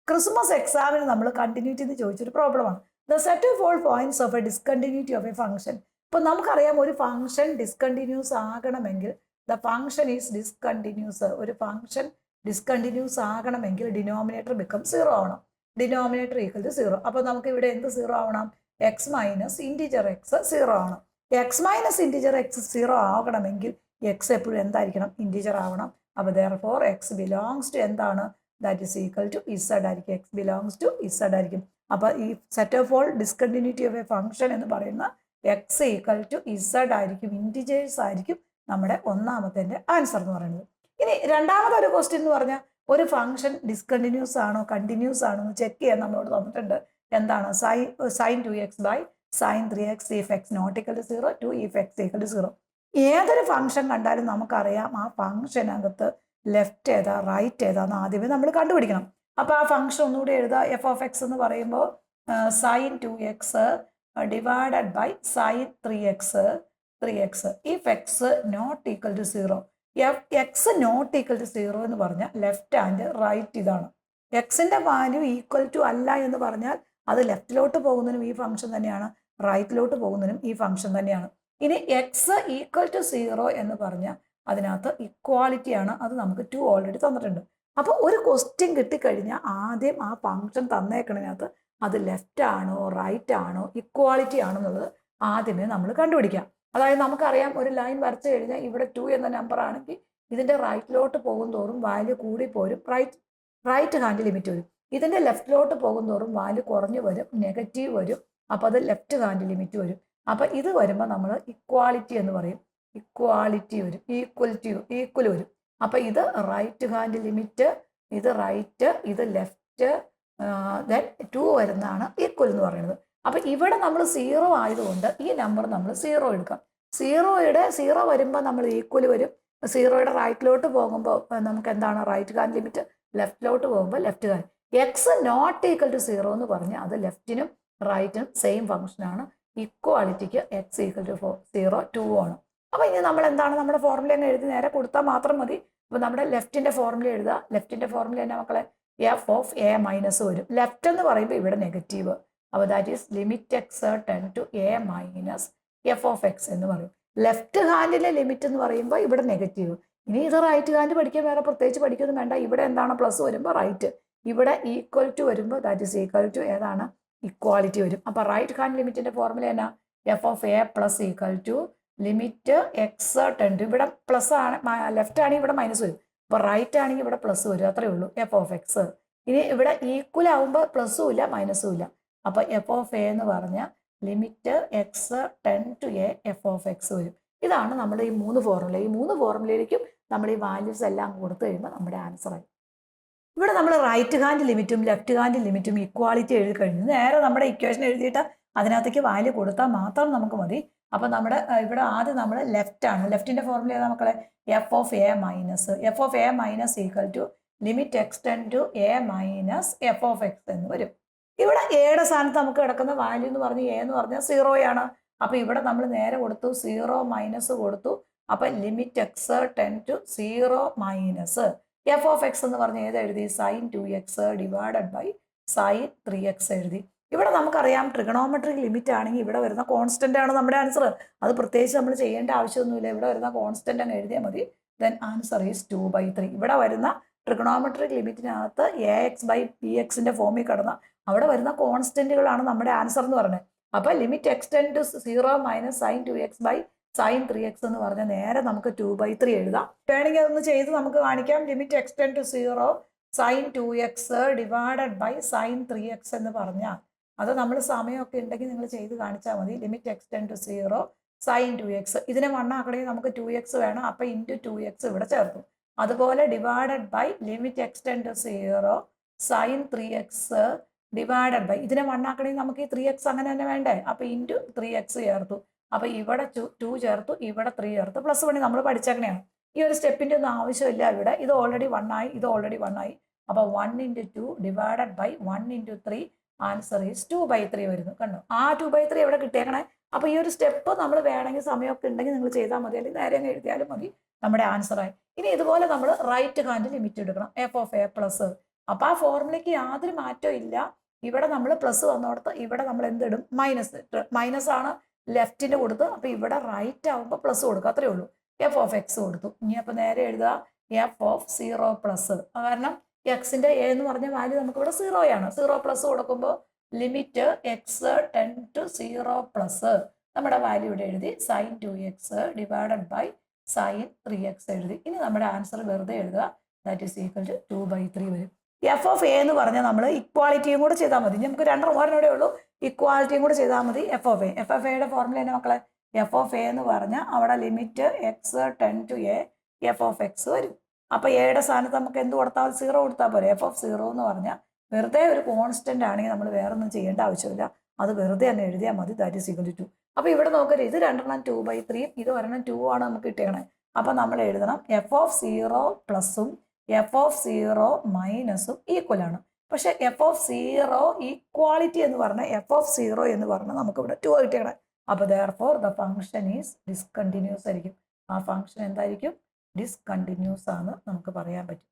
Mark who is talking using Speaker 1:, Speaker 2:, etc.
Speaker 1: Christmas എക്സാമിന് നമ്മൾ continuity എന്ന് ചോദിച്ചൊരു പ്രോബ്ലമാണ്. The set of all points of a discontinuity of a function. ഇപ്പൊ നമുക്കറിയാം ഒരു ഫംഗ്ഷൻ ഡിസ്കണ്ടിന്യൂസ് ആകണമെങ്കിൽ ദ ഫംഗ്ഷൻ ഈസ് ഡിസ്കണ്ടിന്യൂസ്. ഒരു ഫംഗ്ഷൻ ഡിസ്കണ്ടിന്യൂസ് ആകണമെങ്കിൽ ഡിനോമിനേറ്റർ ബിക്കം 0 ആവണം. Denominator equal to 0. അപ്പൊ നമുക്ക് ഇവിടെ എന്ത് 0 ആവണം? എക്സ് മൈനസ് ഇൻറ്റിജർ എക്സ് 0 ആവണം. എക്സ് മൈനസ് ഇൻറ്റിജർ എക്സ് 0 ആകണമെങ്കിൽ എക്സ് എപ്പോഴും എന്തായിരിക്കണം? ഇൻറ്റിജർ ആവണം. അപ്പൊ therefore എക്സ് ബിലോങ്സ് ടു എന്താണ്? That is equal to Z ആയിരിക്കും. എക്സ് ബിലോങ്സ് ടു ഇസഡ് ആയിരിക്കും. അപ്പൊ ഈ set of all discontinuity of a function എന്ന് പറയുന്ന എക്സ് ഈക്വൽ ടു ഇസഡ് ആയിരിക്കും, ഇൻറ്റിജേഴ്സ് ആയിരിക്കും നമ്മുടെ ഒന്നാമത്തെ ആൻസർ എന്ന് പറയുന്നത്. ഇനി രണ്ടാമതൊരു ക്വസ്റ്റ്യൻ എന്ന് പറഞ്ഞാൽ ഒരു ഫംഗ്ഷൻ ഡിസ്കണ്ടിന്യൂസ് ആണോ കണ്ടിന്യൂസ് ആണോ എന്ന് ചെക്ക് ചെയ്യാൻ നമ്മളോട് തന്നിട്ടുണ്ട്. എന്താണ്? Sine 2x by sine 3x if X not equal to 0 two if X equal to 0. ഏതൊരു ഫംഗ്ഷൻ കണ്ടാലും നമുക്കറിയാം ആ ഫംഗ്ഷനകത്ത് ലെഫ്റ്റ് ഏതാ റൈറ്റ് ഏതാന്ന് ആദ്യമേ നമ്മൾ കണ്ടുപിടിക്കണം. അപ്പൊ ആ ഫംഗ്ഷൻ ഒന്നുകൂടി എഴുതാം. എഫ് ഓഫ് എക്സ് എന്ന് പറയുമ്പോൾ sine 2x divided by sine 3x if X not equal to 0. X not equal to 0 എന്ന് പറഞ്ഞാൽ ലെഫ്റ്റ് ആൻഡ് റൈറ്റ് ഇതാണ്. എക്സിന്റെ വാല്യൂ ഈക്വൽ ടു അല്ല എന്ന് പറഞ്ഞാൽ അത് ലെഫ്റ്റിലോട്ട് പോകുന്നതിനും ഈ ഫംഗ്ഷൻ തന്നെയാണ്, റൈറ്റിലോട്ട് പോകുന്നതിനും ഈ ഫംഗ്ഷൻ തന്നെയാണ്. ഇനി എക്സ് ഈക്വൽ ടു 0 എന്ന് പറഞ്ഞാൽ അതിനകത്ത് ഇക്വാളിറ്റി ആണ്. അത് നമുക്ക് 2 ഓൾറെഡി തന്നിട്ടുണ്ട്. അപ്പോൾ ഒരു ക്വസ്റ്റ്യൻ കിട്ടിക്കഴിഞ്ഞാൽ ആദ്യം ആ ഫംഗ്ഷൻ തന്നേക്കണതിനകത്ത് അത് ലെഫ്റ്റ് ആണോ റൈറ്റ് ആണോ ഇക്വാളിറ്റി ആണോ എന്നുള്ളത് ആദ്യമേ നമ്മൾ കണ്ടുപിടിക്കാം. അതായത് നമുക്കറിയാം ഒരു ലൈൻ വരച്ചു കഴിഞ്ഞാൽ ഇവിടെ 2 എന്ന നമ്പർ ആണെങ്കിൽ ഇതിന്റെ റൈറ്റിലോട്ട് പോകും തോറും വാല്യൂ കൂടി പോരും, റൈറ്റ് ഹാൻഡ് ലിമിറ്റ് വരും. ഇതിന്റെ ലെഫ്റ്റിലോട്ട് പോകും തോറും വാല്യൂ കുറഞ്ഞു വരും, നെഗറ്റീവ് വരും. അപ്പൊ അത് ലെഫ്റ്റ് ഹാൻഡ് ലിമിറ്റ് വരും. അപ്പൊ ഇത് വരുമ്പോൾ നമ്മൾ ഇക്വാളിറ്റി എന്ന് പറയും. ഇക്വാളിറ്റി വരും, ഈക്വൽ വരും. അപ്പൊ ഇത് റൈറ്റ് ഹാൻഡ് ലിമിറ്റ്, ഇത് റൈറ്റ്, ഇത് ലെഫ്റ്റ്, ദെൻ 2 വരുന്നതാണ് ഈക്വൽ എന്ന് പറയുന്നത്. അപ്പൊ ഇവിടെ നമ്മൾ 0 ആയതുകൊണ്ട് ഈ നമ്പർ നമ്മൾ 0 എടുക്കാം. 0 വരുമ്പോൾ നമ്മൾ ഈക്വൽ വരും. 0യുടെ റൈറ്റിലോട്ട് പോകുമ്പോൾ നമുക്ക് എന്താണ്? Right hand limit. ലെഫ്റ്റിലോട്ട് പോകുമ്പോൾ left hand. X not equal to 0 എന്ന് പറഞ്ഞാൽ അത് ലെഫ്റ്റിനും റൈറ്റിനും സെയിം ഫംഗ്ഷനാണ്. ഇക്വാളിറ്റിക്ക് എക്സ് ഈക്വൽ ടു 0 2 ആണ്. അപ്പൊ ഇനി നമ്മൾ എന്താണ്? നമ്മുടെ ഫോർമുല അങ്ങ് എഴുതി നേരെ കൊടുത്താൽ മാത്രം മതി. അപ്പൊ നമ്മുടെ ലെഫ്റ്റിന്റെ ഫോർമുല എഴുതുക. ലെഫ്റ്റിന്റെ ഫോർമുല തന്നെ മക്കളെ എഫ് ഓഫ് എ മൈനസ് വരും. ലെഫ്റ്റ് എന്ന് പറയുമ്പോൾ ഇവിടെ നെഗറ്റീവ്. അപ്പോൾ that is limit X tends to A minus F of X എന്ന് പറയും. ലെഫ്റ്റ് ഹാൻഡിലെ ലിമിറ്റ് എന്ന് പറയുമ്പോൾ ഇവിടെ നെഗറ്റീവ്. ഇനി ഇത് റൈറ്റ് ഹാൻഡ് പഠിക്കാൻ വേറെ പ്രത്യേകിച്ച് പഠിക്കൊന്നും വേണ്ട. ഇവിടെ എന്താണ്? പ്ലസ് വരുമ്പോൾ റൈറ്റ്, ഇവിടെ ഈക്വൽ ടു വരുമ്പോൾ ദാറ്റ് ഈസ് ഈക്വൽ ടു ഏതാണ്? ഇക്വാളിറ്റി വരും. അപ്പൊ റൈറ്റ് ഹാൻഡ് ലിമിറ്റിന്റെ ഫോർമുല എന്നാ? F of A plus equal to limit X tends to, ഇവിടെ പ്ലസ് ആണ്, ലെഫ്റ്റ് ആണെങ്കിൽ ഇവിടെ മൈനസ് വരും. അപ്പൊ റൈറ്റ് ആണെങ്കിൽ ഇവിടെ പ്ലസ് വരും. അത്രേ ഉള്ളൂ എഫ് ഓഫ് എക്സ്. ഇനി ഇവിടെ ഈക്വൽ ആവുമ്പോൾ പ്ലസ്സും ഇല്ല മൈനസും ഇല്ല. അപ്പൊ എഫ് ഓഫ് എ എന്ന് പറഞ്ഞാൽ limit X tends to A F of X വരും. ഇതാണ് നമ്മുടെ ഈ 3 ഫോർമുല. ഈ 3 ഫോർമുലയിലേക്കും നമ്മൾ ഈ വാല്യൂസ് എല്ലാം കൊടുത്തു കഴിയുമ്പോൾ നമ്മുടെ ആൻസർ ആയി. ഇവിടെ നമ്മൾ റൈറ്റ് ഹാൻഡ് ലിമിറ്റും ലെഫ്റ്റ് ഹാൻഡ് ലിമിറ്റും ഇക്വാളിറ്റി എഴുതി കഴിഞ്ഞു. നേരെ നമ്മുടെ ഇക്വേഷൻ എഴുതിയിട്ട് അതിനകത്തേക്ക് വാല്യൂ കൊടുത്താൽ മാത്രം നമുക്ക് മതി. അപ്പൊ നമ്മുടെ ഇവിടെ ആദ്യം നമ്മൾ ലെഫ്റ്റ് ആണ്. ലെഫ്റ്റിന്റെ ഫോർമുല ഏതാ മക്കളെ? F of A minus equal to limit X tends to A minus F of X എന്ന് വരും. ഇവിടെ എയുടെ സ്ഥാനത്ത് നമുക്ക് കിടക്കുന്ന വാല്യൂ എന്ന് പറഞ്ഞ് എ എന്ന് പറഞ്ഞാൽ 0 ആണ്. അപ്പൊ ഇവിടെ നമ്മൾ നേരെ കൊടുത്തു 0 മൈനസ് കൊടുത്തു. അപ്പൊ limit X tends to 0 minus F of X എന്ന് പറഞ്ഞ് ഏത് എഴുതി? Sign 2x divided by sine 3x എഴുതി. ഇവിടെ നമുക്കറിയാം ട്രിഗണോമെട്രിക് ലിമിറ്റ് ആണെങ്കിൽ ഇവിടെ വരുന്ന കോൺസ്റ്റന്റ് ആണ് നമ്മുടെ ആൻസർ. അത് പ്രത്യേകിച്ച് നമ്മൾ ചെയ്യേണ്ട ആവശ്യമൊന്നുമില്ല. ഇവിടെ വരുന്ന കോൺസ്റ്റന്റ് അങ്ങ് എഴുതിയാൽ മതി. Then answer is 2/3. ഇവിടെ വരുന്ന ട്രിഗണോമെട്രിക് ലിമിറ്റിനകത്ത് ax ബൈ bxന്റെ ഫോമിൽ കിടന്ന അവിടെ വരുന്ന കോൺസ്റ്റന്റുകളാണ് നമ്മുടെ ആൻസർ എന്ന് പറയുന്നത്. അപ്പൊ limit X tends to 0 minus sine 2x by sine 3x എന്ന് പറഞ്ഞാൽ നേരെ നമുക്ക് 2/3 എഴുതാം. വേണമെങ്കിൽ അതൊന്ന് ചെയ്ത് നമുക്ക് കാണിക്കാം. Limit X tends to 0 sine 2x divided by sine 3x എന്ന് പറഞ്ഞാൽ അത് നമ്മൾ സമയമൊക്കെ ഉണ്ടെങ്കിൽ നിങ്ങൾ ചെയ്ത് കാണിച്ചാൽ മതി. Limit X tends to 0 sine 2x ഇതിനെ 1 ആക്കണമെങ്കിൽ നമുക്ക് 2x വേണം. അപ്പൊ ഇൻറ്റു 2x ഇവിടെ ചേർക്കും. അതുപോലെ divided by limit X tends to 0 sine 3x divided by ഇതിനെ 1 ആക്കണമെങ്കിൽ നമുക്ക് ഈ 3x അങ്ങനെ തന്നെ വേണ്ടേ? അപ്പൊ ഇൻറ്റു 3x ചേർത്തു. അപ്പൊ ഇവിടെ 2 ചേർത്തു, ഇവിടെ 3 ചേർത്തു. പ്ലസ് 1 നമ്മൾ പഠിച്ചേക്കണെയാണ്. ഈ ഒരു സ്റ്റെപ്പിന്റെ ഒന്നും ആവശ്യമില്ല. ഇവിടെ ഇത് ഓൾറെഡി 1 ആയി, ഇത് ഓൾറെഡി 1 ആയി. അപ്പൊ 1 × 2 ഡിവൈഡഡ് ബൈ 1 × 3 ആൻസർ ഈസ് 2/3 വരുന്നു. കണ്ടോ? ആ 2/3 എവിടെ കിട്ടിയേക്കണേ? അപ്പൊ ഈ ഒരു സ്റ്റെപ്പ് നമ്മൾ വേണമെങ്കിൽ സമയമൊക്കെ ഉണ്ടെങ്കിൽ നിങ്ങൾ ചെയ്താൽ മതി, അല്ലെങ്കിൽ നേരെ അങ്ങ് എഴുതിയാലും മതി. നമ്മുടെ ആൻസർ ആയി. ഇനി ഇതുപോലെ നമ്മൾ റൈറ്റ് ഹാൻഡ് ലിമിറ്റ് എടുക്കണം. എഫ് ഓഫ് എ പ്ലസ് അപ്പോൾ ആ ഫോർമുലയ്ക്ക് യാതൊരു മാറ്റവും ഇല്ല. ഇവിടെ നമ്മൾ പ്ലസ് വന്നോടത്ത് ഇവിടെ നമ്മൾ എന്തിടും? മൈനസ് ആണ് ലെഫ്റ്റിന് കൊടുത്ത്, അപ്പോൾ ഇവിടെ റൈറ്റ് ആകുമ്പോൾ പ്ലസ് കൊടുക്കുക, അത്രയേ ഉള്ളൂ. എഫ് ഓഫ് എക്സ് കൊടുത്തു. ഇനി അപ്പോൾ നേരെ എഴുതുക എഫ് ഓഫ് 0 പ്ലസ്. കാരണം എക്സിന്റെ എ എന്ന് പറഞ്ഞ വാല്യൂ നമുക്ക് ഇവിടെ 0 ആണ്. 0 പ്ലസ് കൊടുക്കുമ്പോൾ limit X tends to 0 plus നമ്മുടെ വാല്യൂ ഇവിടെ എഴുതി sign 2x divided by sine 3x എഴുതി. ഇനി നമ്മുടെ ആൻസർ വെറുതെ എഴുതുക, ദാറ്റ് ഈസ് ഈക്വൽ ടു 2/3 വരും. എഫ് ഓഫ് എ എന്ന് പറഞ്ഞാൽ നമ്മൾ ഇക്വാളിറ്റിയും കൂടെ ചെയ്താൽ മതി. നമുക്ക് രണ്ടെണ്ണൂടെ ഉള്ളൂ, ഇക്വാളിറ്റിയും കൂടെ ചെയ്താൽ മതി. എഫ് ഓഫ് എയുടെ ഫോർമുല തന്നെ മക്കളെ, എഫ് ഓഫ് എ എന്ന് പറഞ്ഞാൽ അവിടെ limit X tends to A F of X വരും. അപ്പോൾ എയുടെ സ്ഥാനത്ത് നമുക്ക് എന്ത് കൊടുത്താൽ 0 കൊടുത്താൽ പോരെ. എഫ് ഓഫ് 0 എന്ന് പറഞ്ഞാൽ വെറുതെ ഒരു കോൺസ്റ്റന്റ് ആണെങ്കിൽ നമ്മൾ വേറെ ഒന്നും ചെയ്യേണ്ട ആവശ്യമില്ല, അത് വെറുതെ തന്നെ എഴുതിയാൽ മതി, ദാറ്റ് ഈസ് ഈക്വൽ ടു 2. അപ്പോൾ ഇവിടെ നോക്കരുത്, ഇത് രണ്ടെണ്ണം 2/3, ഇത് ഒരെണ്ണം 2 ആണ് നമുക്ക് കിട്ടിയണേ. അപ്പോൾ നമ്മൾ എഴുതണം എഫ് ഓഫ് 0 പ്ലസും എഫ് ഓഫ് 0 മൈനസും ഈക്വൽ ആണ്. പക്ഷെ എഫ് ഓഫ് 0 ഈക്വാളിറ്റി എന്ന് പറഞ്ഞാൽ എഫ് ഓഫ് 0 എന്ന് പറഞ്ഞാൽ നമുക്ക് ഇവിടെ 2 കിട്ടിയണേ. അപ്പോൾ therefore the function is discontinuous ആയിരിക്കും. ആ ഫംഗ്ഷൻ എന്തായിരിക്കും? ഡിസ്കണ്ടിന്യൂസ് ആണ് നമുക്ക് പറയാൻ പറ്റും.